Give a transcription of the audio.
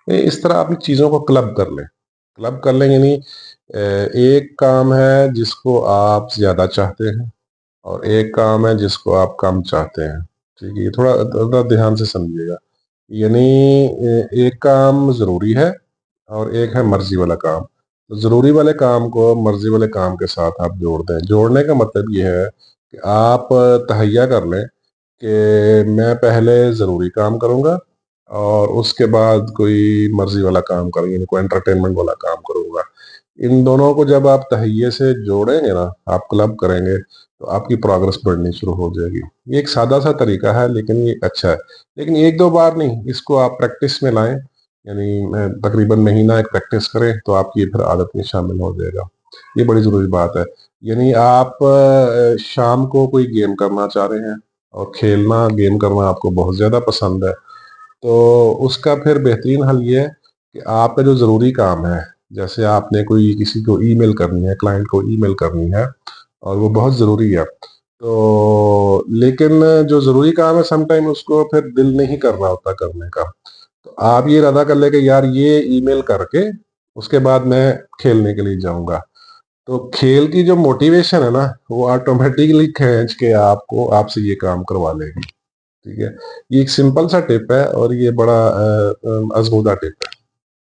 اس طرح آپ چیزوں کو کلب کر لیں. کلب کر لیں یعنی ایک کام ہے جس کو آپ زیادہ چاہتے ہیں اور ایک کام ہے جس کو آپ کم چاہتے ہیں. ٹھیک ہے، یہ تھوڑا تھوڑا دھیان سے سمجھیے گا. یعنی ایک کام ضروری ہے اور ایک ہے مرضی والا کام. تو ضروری والے کام کو مرضی والے کام کے ساتھ آپ جوڑ دیں. جوڑنے کا مطلب یہ ہے کہ آپ تہیہ کر لیں کہ میں پہلے ضروری کام کروں گا اور اس کے بعد کوئی مرضی والا کام کریں گے، کوئی انٹرٹینمنٹ والا کام کروں گا. ان دونوں کو جب آپ تہیے سے جوڑیں گے نا، آپ کلب کریں گے تو آپ کی پروگرس بڑھنی شروع ہو جائے گی. یہ ایک سادہ سا طریقہ ہے لیکن یہ اچھا ہے. لیکن ایک دو بار نہیں، اس کو آپ پریکٹس میں لائیں. یعنی تقریباً مہینہ ایک پریکٹس کریں تو آپ کی یہ پھر عادت میں شامل ہو جائے گا. یہ بڑی ضروری بات ہے. یعنی آپ شام کو کوئی گیم کرنا چاہ رہے ہیں اور کھیلنا گیم کرنا آپ کو بہت زیادہ پسند ہے، تو اس کا پھر بہترین حل یہ ہے کہ آپ کا جو ضروری کام ہے، جیسے آپ نے کوئی کسی کو ای میل کرنی ہے، کلائنٹ کو ای میل کرنی ہے اور وہ بہت ضروری ہے، تو لیکن جو ضروری کام ہے سم ٹائم اس کو پھر دل نہیں کر رہا ہوتا کرنے کا. تو آپ یہ ارادہ کر لیں کہ یار یہ ای میل کر کے اس کے بعد میں کھیلنے کے لیے جاؤں گا. تو کھیل کی جو موٹیویشن ہے نا، وہ آٹومیٹکلی کھینچ کے آپ سے یہ کام کروا لے گی. ٹھیک ہے، یہ ایک سمپل سا ٹپ ہے اور یہ بڑا آزمودہ ٹپ ہے.